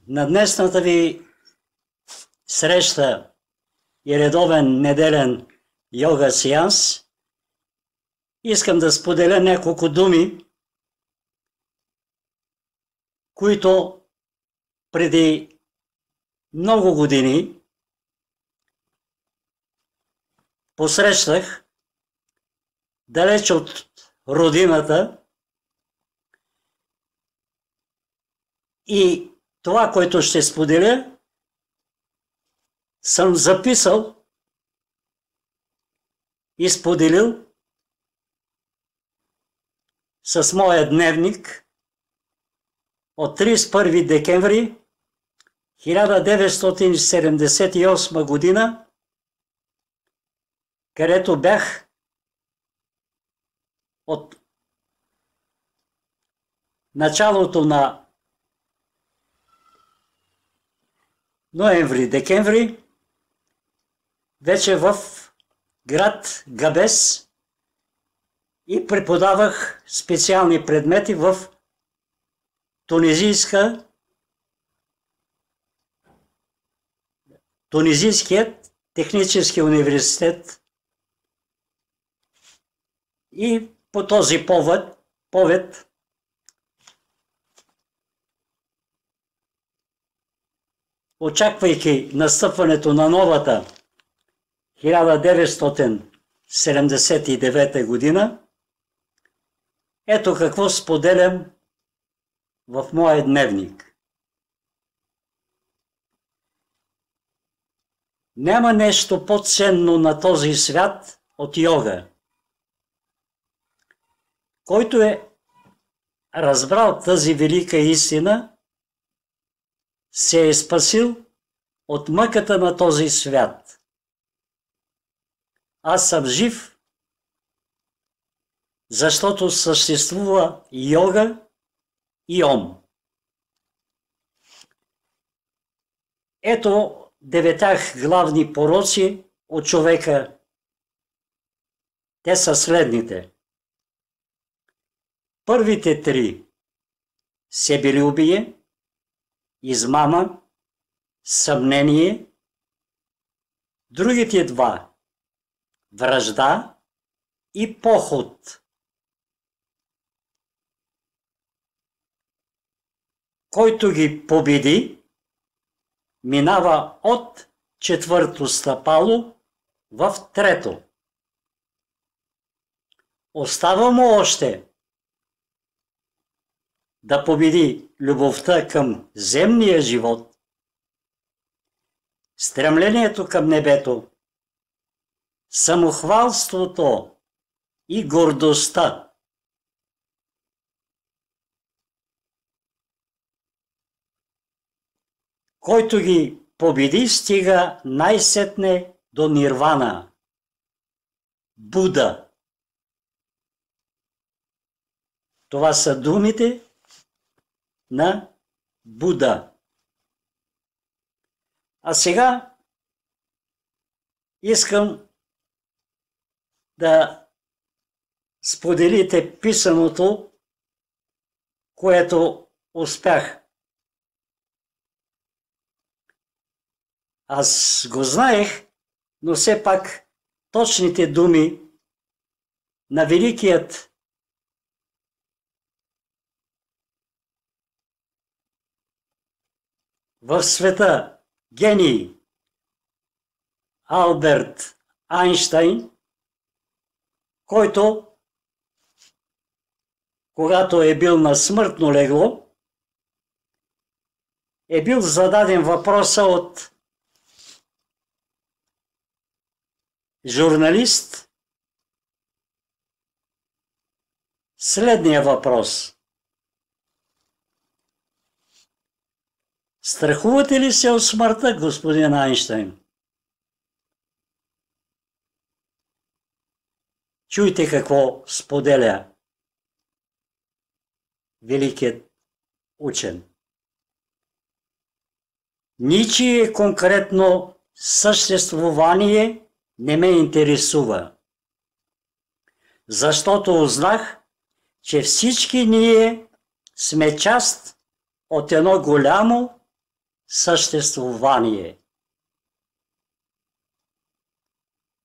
На днешната ви среща и редовен неделен йога сеанс искам да споделя няколко думи, които преди много години посрещах далеч от родината и това, което ще споделя, съм записал и споделил с моя дневник от 31 декември 1978 година, където бях от началото на ноември-декември вече в град Габес и преподавах специални предмети в Тунизийският технически университет и по този повод очаквайки настъпването на новата 1979 година, ето какво споделям в моя дневник. Няма нещо по-ценно на този свят от йога. Който е разбрал тази велика истина, се е спасил от мъката на този свят. Аз съм жив, защото съществува йога и ом. Ето 9 главни пороци от човека. Те са следните. Първите 3 – себелюбие, измама, съмнение. Другите 2 – вражда и поход. Който ги победи, минава от 4-то стъпало в 3-то. Остава му още да победи любовта към земния живот, стремлението към небето, самохвалството и гордостта. Който ги победи, стига най-сетне до нирвана, Буда. Това са думите на Буда. А сега искам да споделите писаното, което успях. Аз го знаех, но все пак точните думи на великият в света гений Алберт Айнщайн, който, когато е бил на смъртно легло, е бил зададен въпроса от журналист. Следния въпрос. Страхувате ли се от смъртта, господин Айнщайн? Чуйте какво споделя великият учен. Ничие конкретно съществувание не ме интересува, защото узнах, че всички ние сме част от едно голямо съществувание.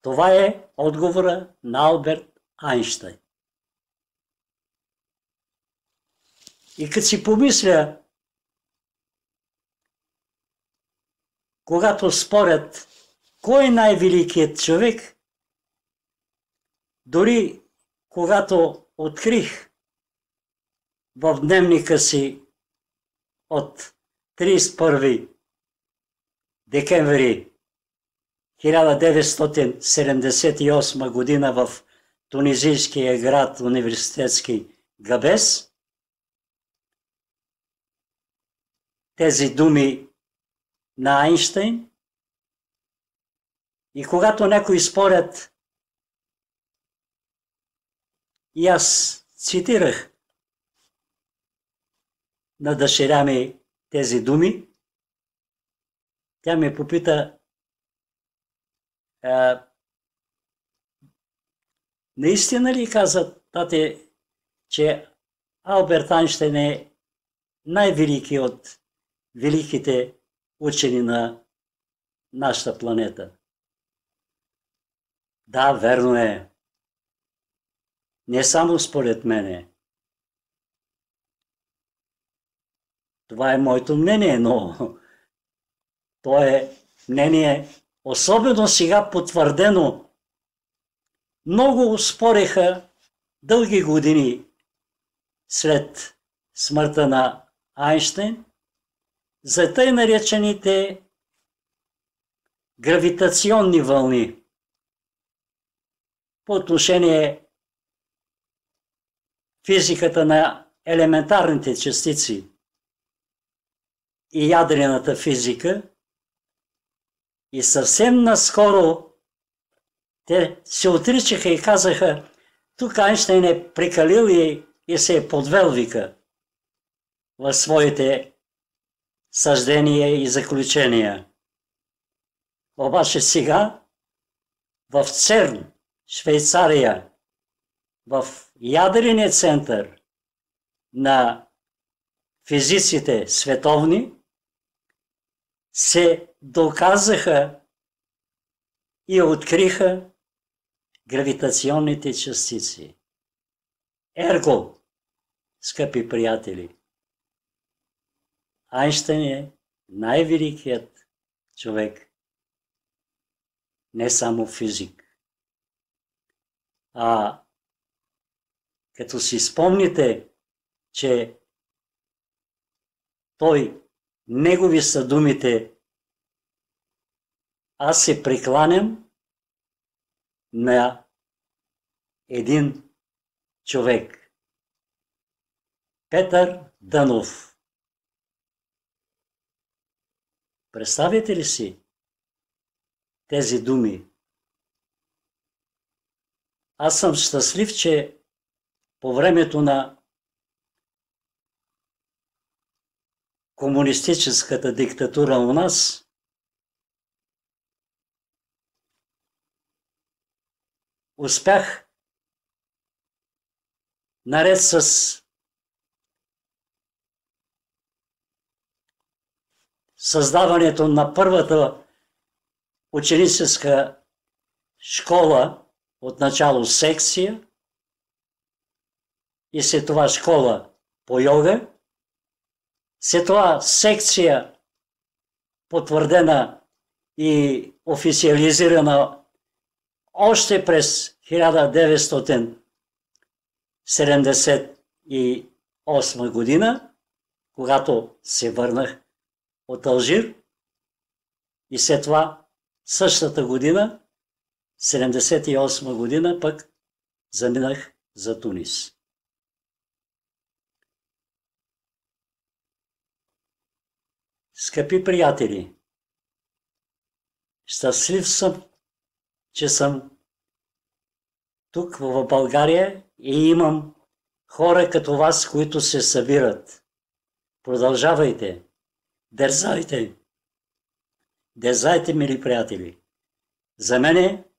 Това е отговора на Алберт Айнщайн. И като си помисля, когато спорят кой е най-великият човек, дори когато открих в дневника си от 31 декември 1978 година в тунизийския град университетски Габес, тези думи на Айнщайн, и когато някои спорят, и аз цитирах на дъщеря ми тези думи, тя ме попита: наистина ли каза, тате, че Алберт Айнщайн е най-велики от великите учени на нашата планета? Да, верно е. Не само според мене. Това е моето мнение, но то е мнение особено сега потвърдено. Много спореха дълги години след смъртта на Айнщайн за тъй наречените гравитационни вълни по отношение физиката на елементарните частици и ядрената физика. И съвсем наскоро те се отричаха и казаха: тук Айнщайн е прекалил и се е подвел, вика, в своите съждения и заключения. Обаче сега в ЦЕРН, Швейцария, в ядрения център на физиците световни, се доказаха и откриха гравитационните частици. Ерго, скъпи приятели, Айнщайн е най-великият човек, не само физик. Като си спомните, че негови са думите: аз се прекланям на един човек. Петър Дънов. Представете ли си тези думи? Аз съм щастлив, че по времето на комунистическата диктатура у нас успях, наред с създаването на първата ученическа школа, отначало секция и след това школа по йога, след това секция, потвърдена и официализирана още през 1978 година, когато се върнах от Алжир, и след това същата година, 1978 година, пък заминах за Тунис. Скъпи приятели, щастлив съм, че съм тук в България и имам хора като вас, които се събират. Продължавайте, дързайте, дързайте, мили приятели. За мене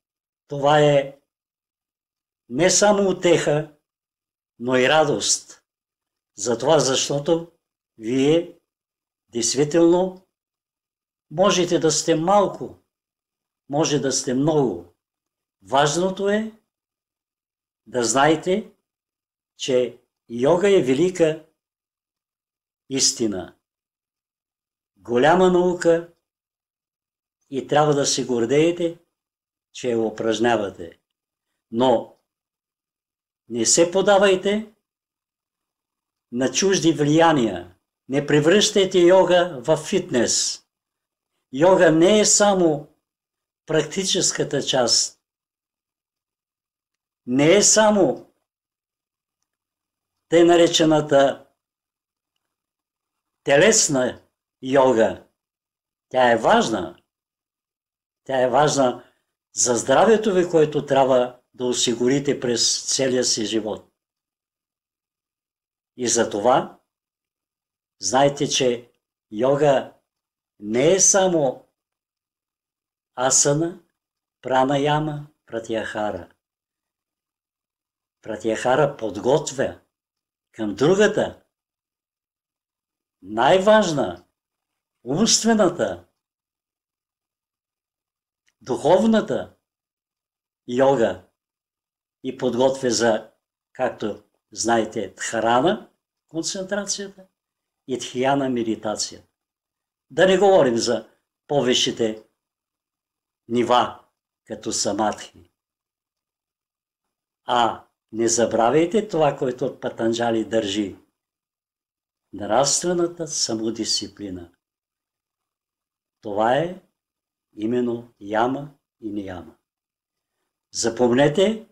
това е не само утеха, но и радост. Затова, защото вие действително Можете да сте малко, може да сте много. Важното е да знаете, че йога е велика истина, голяма наука и трябва да се гордеете, че я упражнявате. Но не се подавайте на чужди влияния. Не превръщайте йога в фитнес. Йога не е само практическата част. Не е само тъй наречената телесна йога. Тя е важна. Тя е важна за здравето ви, което трябва да осигурите през целия си живот. И за това знайте, че йога не е само асана, пранаяма, пратяхара. Пратяхара подготвя към другата, най-важна, умствената, духовната йога и подготвя за, както знаете, дхарана, концентрацията, и дхияна, медитацията. Да не говорим за повисшите нива, като самадхи. А не забравяйте това, което от Патанджали държи. Нравствената самодисциплина. Това е именно яма и нияма. Запомнете,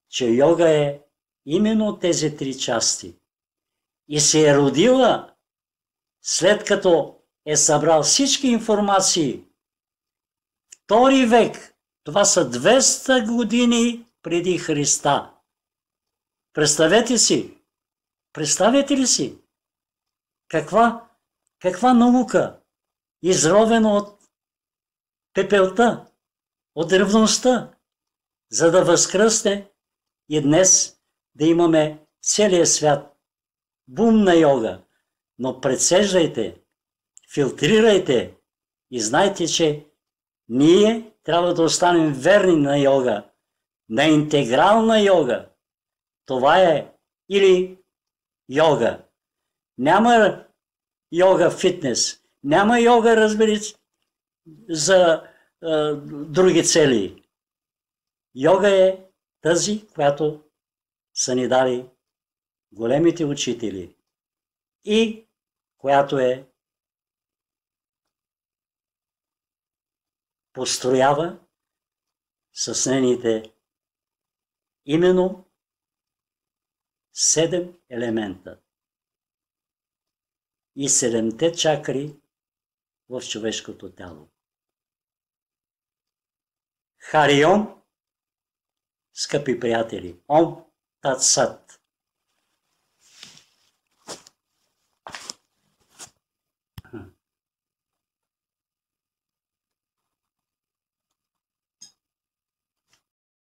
че йога е именно тези три части. И се е родила след като е събрал всички информации. Втори век, това са 200 години преди Христа. Представете ли си каква наука, изровена от пепелта, от древността, за да възкръсне и днес да имаме целия свят. Бум на йога. Но прецеждайте, филтрирайте и знайте, че ние трябва да останем верни на йога, на интегрална йога. Това е или йога. Няма йога фитнес, няма йога, разберете, за други цели. Йога е тази, която са ни дали големите учители и която построява с нейните именно 7 елемента и 7-те чакри в човешкото тяло. Хари Ом, скъпи приятели, Ом Тат Сат.